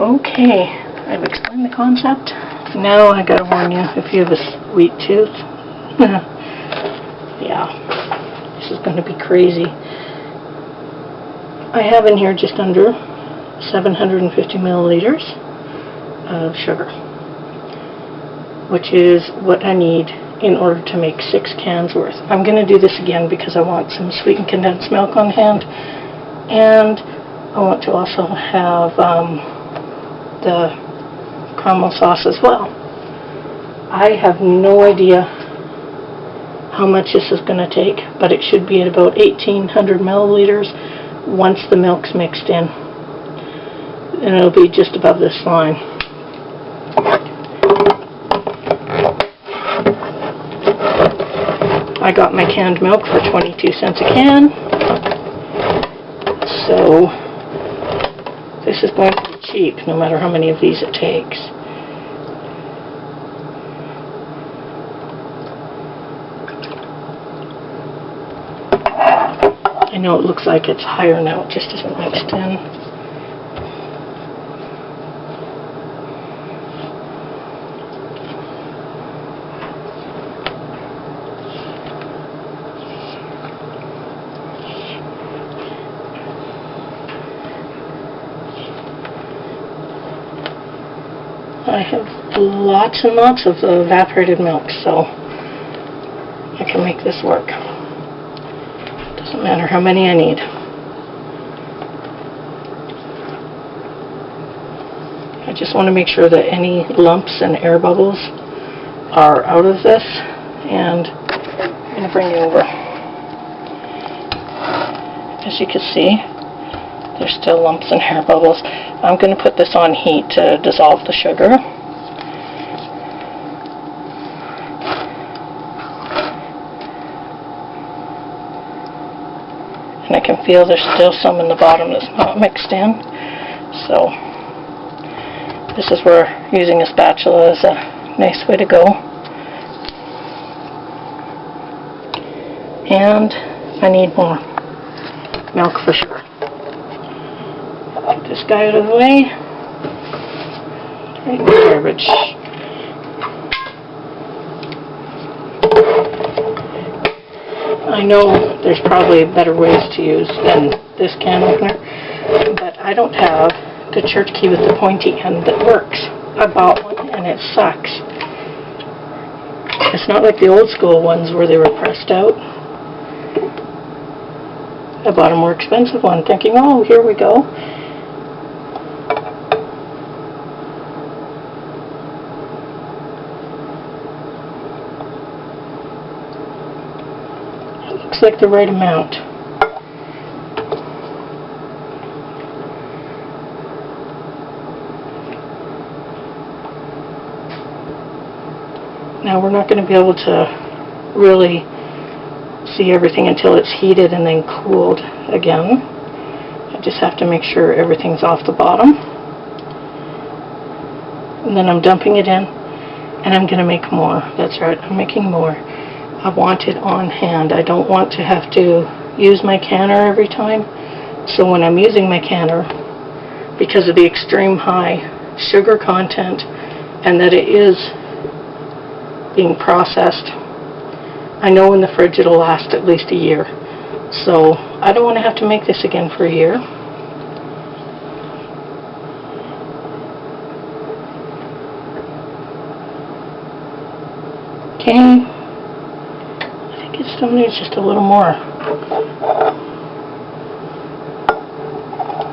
Okay, I've explained the concept. Now I gotta warn you, if you have a sweet tooth, yeah, this is gonna be crazy. I have in here just under 750 milliliters of sugar, which is what I need in order to make 6 cans worth. I'm going to do this again because I want some sweetened condensed milk on hand, and I want to also have the caramel sauce as well. I have no idea how much this is going to take, but it should be at about 1800 milliliters once the milk's mixed in, and it'll be just above this line. I got my canned milk for 22 cents a can, so this is going to be cheap no matter how many of these it takes. I know it looks like it's higher now, it just isn't mixed in. I have lots and lots of evaporated milk, so I can make this work. Doesn't matter how many I need. I just want to make sure that any lumps and air bubbles are out of this, and I'm going to bring you over. As you can see, there's still lumps and air bubbles. I'm going to put this on heat to dissolve the sugar. And I can feel there's still some in the bottom that's not mixed in. So this is where using a spatula is a nice way to go. And I need more milk for sure. Get this guy out of the way. Right in the garbage. I know there's probably better ways to use than this can opener, but I don't have the church key with the pointy end that works. I bought one and it sucks. It's not like the old school ones where they were pressed out. I bought a more expensive one thinking, oh, here we go. Looks like the right amount. Now we're not going to be able to really see everything until it's heated and then cooled again. I just have to make sure everything's off the bottom. And then I'm dumping it in, and I'm going to make more. That's right, I'm making more. I want it on hand. I don't want to have to use my canner every time. So when I'm using my canner, because of the extreme high sugar content and that it is being processed, I know in the fridge it'll last at least a year. So I don't want to have to make this again for a year. Okay. It still needs just a little more.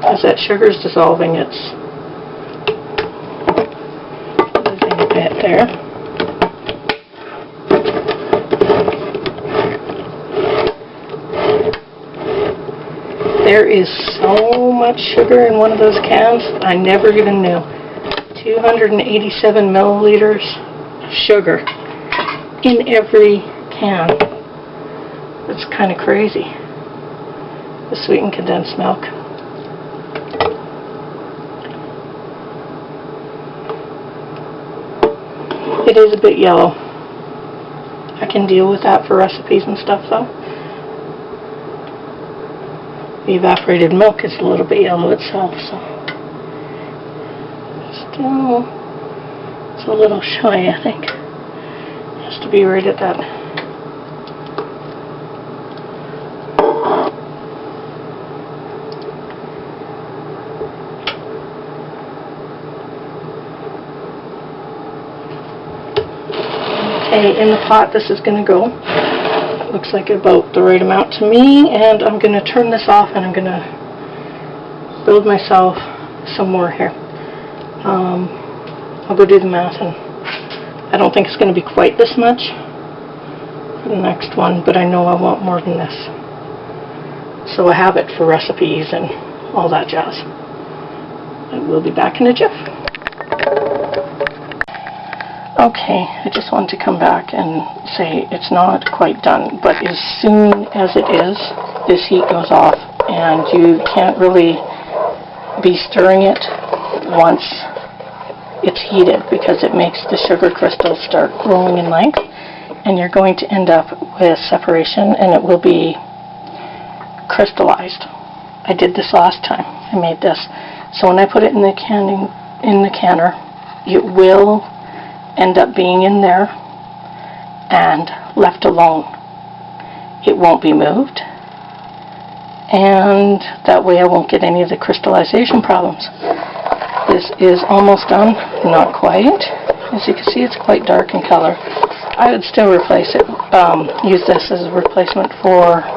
As that sugar is dissolving, it's losing a bit there. There is so much sugar in one of those cans, I never even knew. 287 milliliters of sugar in every can. It's kind of crazy. The sweetened condensed milk. It is a bit yellow. I can deal with that for recipes and stuff though. The evaporated milk is a little bit yellow itself, so still, it's a little shy, I think. It has to be right at that. Okay, in the pot this is going to go. It looks like about the right amount to me, and I'm going to turn this off and I'm going to build myself some more here. I'll go do the math, and I don't think it's going to be quite this much for the next one, but I know I want more than this. So I have it for recipes and all that jazz. I will be back in a jiff. Okay, I just wanted to come back and say it's not quite done, but as soon as it is, this heat goes off, and you can't really be stirring it once it's heated because it makes the sugar crystals start growing in length, and you're going to end up with separation, and it will be crystallized. I did this last time. I made this. So when I put it in the canner, it will end up being in there and left alone. It won't be moved, and that way I won't get any of the crystallization problems. This is almost done, not quite. As you can see, it's quite dark in color. I would still replace it, use this as a replacement for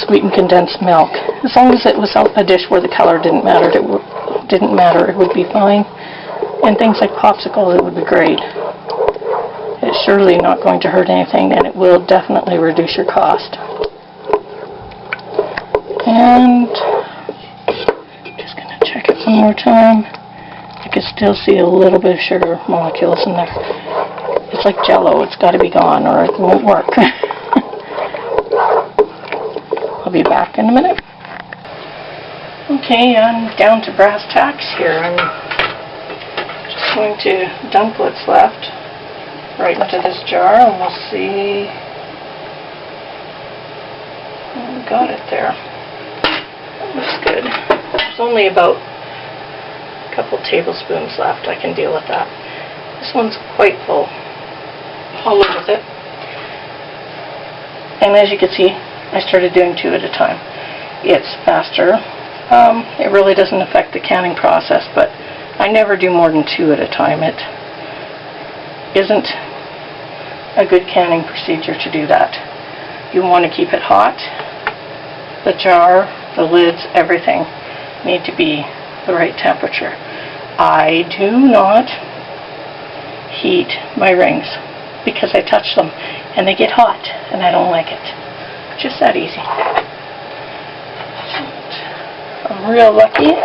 sweetened condensed milk. As long as it was a dish where the color didn't matter, it would be fine. And things like popsicles, it would be great. It's surely not going to hurt anything, and it will definitely reduce your cost. And just going to check it one more time. I can still see a little bit of sugar molecules in there. It's like Jell-O, it's got to be gone or it won't work. I'll be back in a minute. Okay, I'm down to brass tacks here. I'm going to dump what's left right into this jar, and we'll see. Oh, got it there. That looks good. There's only about a couple tablespoons left. I can deal with that. This one's quite full. I'll live with it. And as you can see, I started doing 2 at a time. It's faster. It really doesn't affect the canning process, but I never do more than 2 at a time. It isn't a good canning procedure to do that. You want to keep it hot. The jar, the lids, everything need to be the right temperature. I do not heat my rings because I touch them and they get hot and I don't like it. Just that easy. I'm real lucky.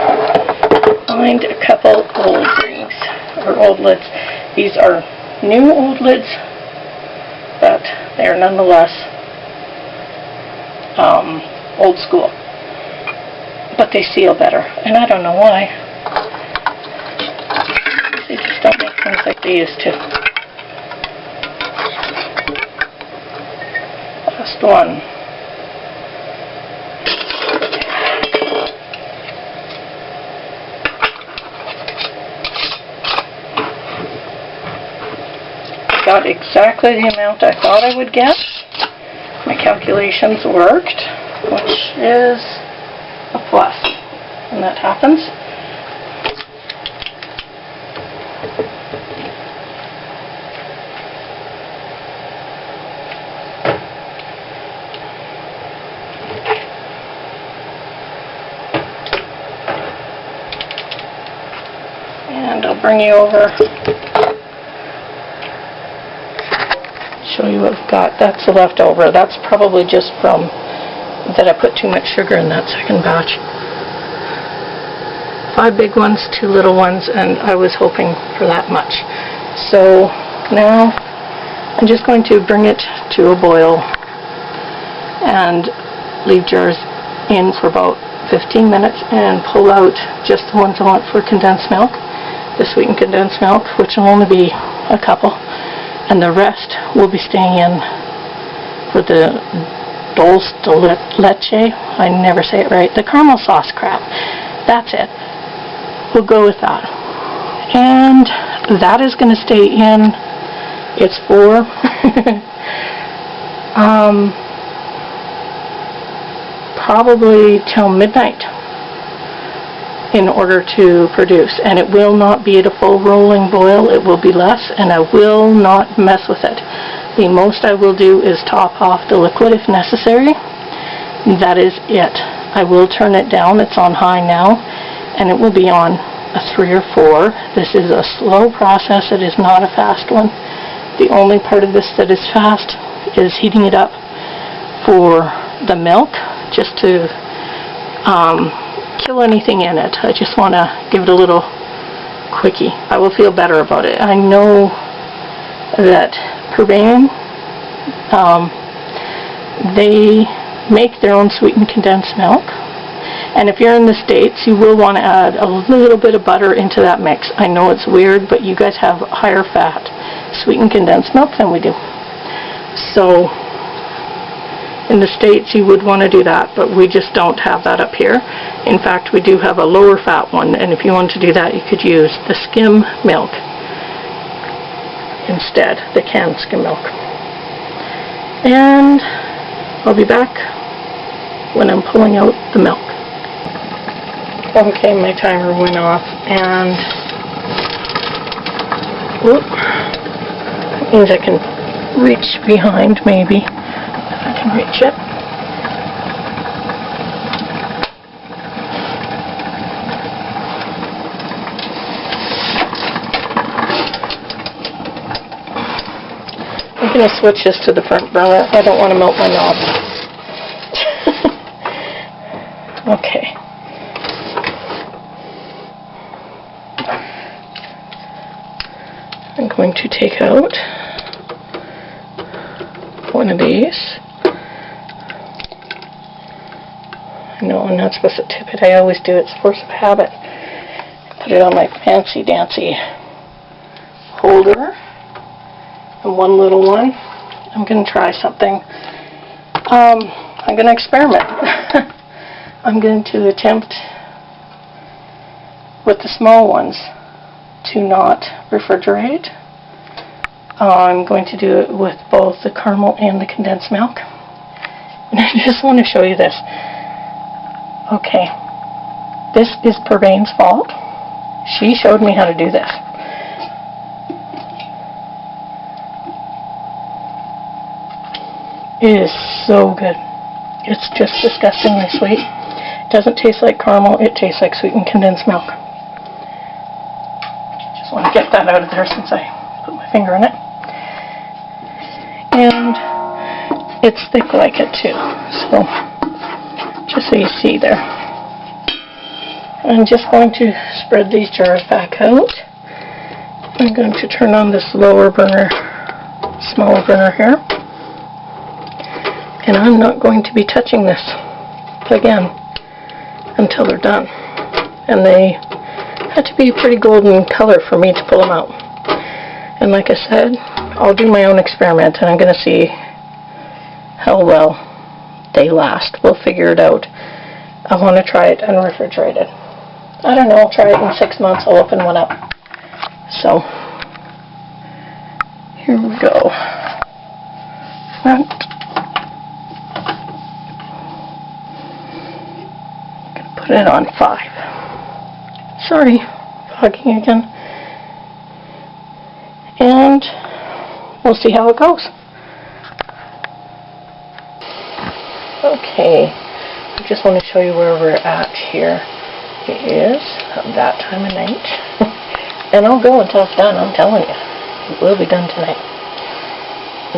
Find a couple old rings or old lids. These are new old lids, but they are nonetheless old school. But they seal better, and I don't know why. They just don't make things like they used to. Last one. Got exactly the amount I thought I would get. My calculations worked, which is a plus when that happens. And I'll bring you over. Show you what I've got. That's the leftover. That's probably just from that I put too much sugar in that second batch. 5 big ones, 2 little ones, and I was hoping for that much. So now I'm just going to bring it to a boil and leave jars in for about 15 minutes and pull out just the ones I want for condensed milk, the sweetened condensed milk, which will only be a couple. And the rest will be staying in for the dulce, the leche, I never say it right, the caramel sauce crap. That's it. we'll go with that. And that is going to stay in. It's for probably till midnight in order to produce, and it will not be at a full rolling boil. It will be less, and I will not mess with it. The most I will do is top off the liquid if necessary. That is it. I will turn it down. It's on high now, and it will be on a 3 or 4. This is a slow process. It is not a fast one. The only part of this that is fast is heating it up for the milk, just to kill anything in it. I just want to give it a little quickie. I will feel better about it. I know that Purbain, they make their own sweetened condensed milk, and if you're in the States, you will want to add a little bit of butter into that mix. I know it's weird, but you guys have higher fat sweetened condensed milk than we do. So in the States, you would want to do that, but we just don't have that up here. In fact, we do have a lower fat one, and if you want to do that, you could use the skim milk instead, the canned skim milk. And I'll be back when I'm pulling out the milk. Okay, my timer went off, and that means I can reach behind, maybe. I can reach it. I'm going to switch this to the front burner. I don't want to melt my knob. Okay. I'm going to take out one of these. No, I'm not supposed to tip it. I always do. It's force of habit. Put it on my fancy dancy holder. And one little one. I'm going to try something. I'm going to experiment. I'm going to attempt with the small ones to not refrigerate. I'm going to do it with both the caramel and the condensed milk. And I just want to show you this. Okay, this is Purbain's fault. She showed me how to do this. It is so good. It's just disgustingly sweet. It doesn't taste like caramel, it tastes like sweetened condensed milk. Just want to get that out of there since I put my finger in it. And it's thick like it too, so just so you see there. I'm just going to spread these jars back out. I'm going to turn on this lower burner, smaller burner here. And I'm not going to be touching this again until they're done. And they had to be a pretty golden color for me to pull them out. And like I said, I'll do my own experiment, and I'm going to see how well they last. We'll figure it out. I want to try it unrefrigerated. I don't know, I'll try it in 6 months. I'll open one up. So, here we go. Front. I'm going to put it on 5. Sorry, fogging again. And we'll see how it goes. Okay, I just want to show you where we're at here. It is that time of night. And I'll go until it's done, I'm telling you. It will be done tonight.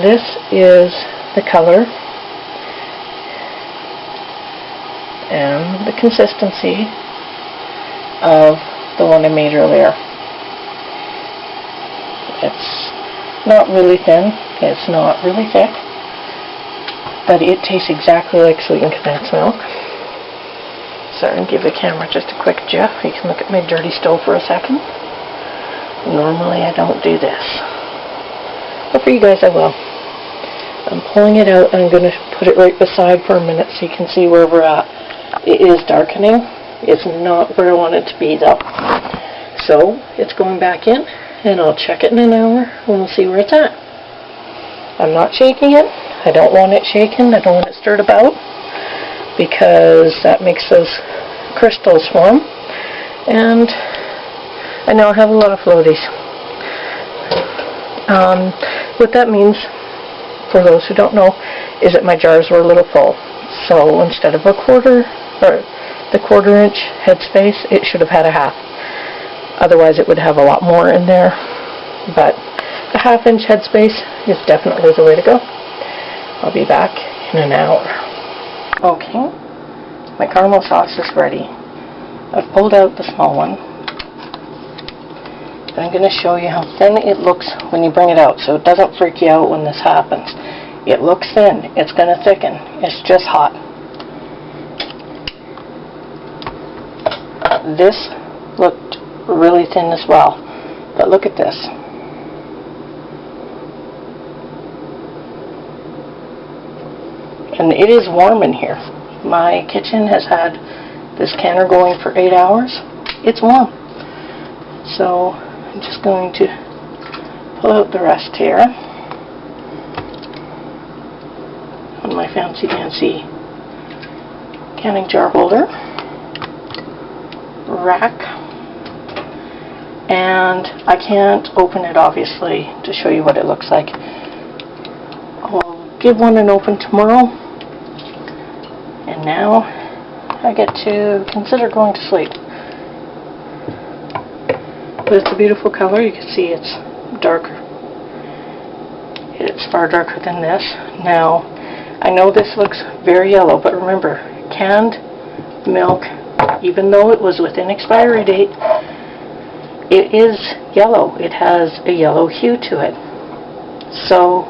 This is the color and the consistency of the one I made earlier. It's not really thin, it's not really thick, but it tastes exactly like sweetened condensed milk. Sorry, and give the camera just a quick jiff. You can look at my dirty stove for a second. Normally I don't do this, but for you guys I will. I'm pulling it out and I'm going to put it right beside for a minute so you can see where we're at. It is darkening. It's not where I want it to be though. So it's going back in, and I'll check it in an hour and we'll see where it's at. I'm not shaking it. I don't want it shaken. I don't want it stirred about because that makes those crystals form. And I now have a lot of floaties. What that means, for those who don't know, is that my jars were a little full. So instead of a quarter, or the 1/4 inch headspace, it should have had a half. Otherwise it would have a lot more in there. But the 1/2 inch headspace is definitely the way to go. I'll be back in an hour. Okay, my caramel sauce is ready. I've pulled out the small one. I'm going to show you how thin it looks when you bring it out, so it doesn't freak you out when this happens. It looks thin. It's going to thicken. It's just hot. This looked really thin as well, but look at this. And it is warm in here. My kitchen has had this canner going for 8 hours. It's warm. So I'm just going to pull out the rest here on my fancy dancy canning jar holder rack, and I can't open it obviously to show you what it looks like. I'll give one an open tomorrow, and now I get to consider going to sleep. But it's a beautiful color. You can see it's darker. It's far darker than this. Now, I know this looks very yellow, but remember, canned milk, even though it was within expiry date, it is yellow. It has a yellow hue to it. So,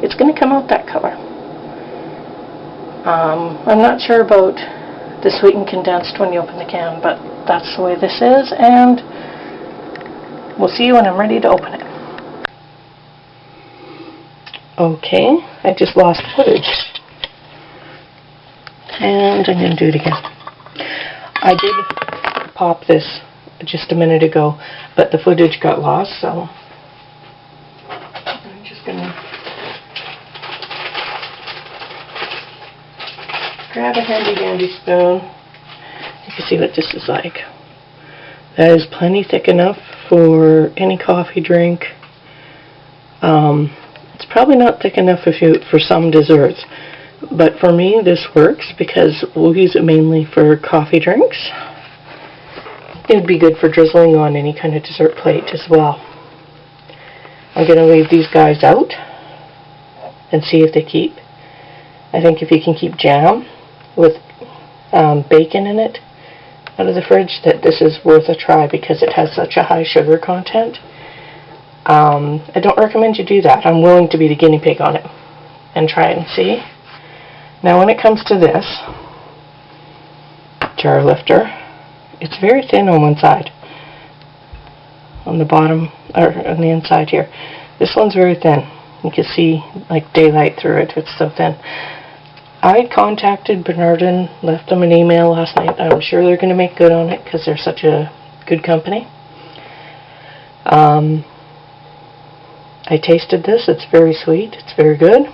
it's going to come out that color. I'm not sure about the sweetened condensed when you open the can, but that's the way this is, and we'll see you when I'm ready to open it. Okay, I just lost footage. And I'm going to do it again. I did pop this just a minute ago, but the footage got lost, so I'm just going to grab a handy spoon. You can see what this is like. That is plenty thick enough for any coffee drink. It's probably not thick enough for some desserts, but for me this works because we'll use it mainly for coffee drinks. It would be good for drizzling on any kind of dessert plate as well. I'm going to leave these guys out and see if they keep. I think if you can keep jam with bacon in it out of the fridge, that this is worth a try because it has such a high sugar content. I don't recommend you do that. I'm willing to be the guinea pig on it and try it and see. Now when it comes to this jar lifter, it's very thin on one side, on the bottom, or on the inside here. This one's very thin. You can see like daylight through it. It's so thin. I contacted Bernardin, left them an email last night. I'm sure they're going to make good on it because they're such a good company. I tasted this. It's very sweet. It's very good.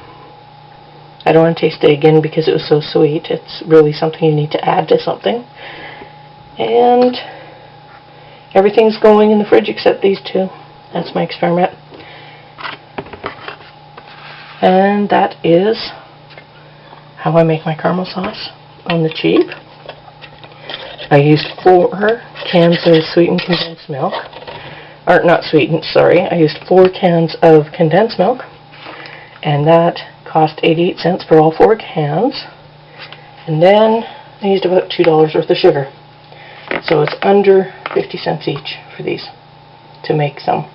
I don't want to taste it again because it was so sweet. It's really something you need to add to something. And everything's going in the fridge except these two. That's my experiment. And that is how I make my caramel sauce on the cheap. I used 4 cans of sweetened condensed milk. Or not sweetened, sorry. I used 4 cans of condensed milk, and that cost 88 cents for all 4 cans. And then I used about $2 worth of sugar. So it's under 50 cents each for these to make some.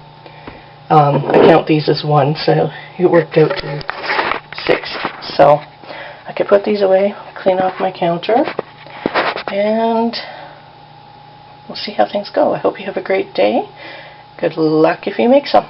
I count these as 1, so it worked out to 6. So I could put these away, clean off my counter, and we'll see how things go. I hope you have a great day. Good luck if you make some.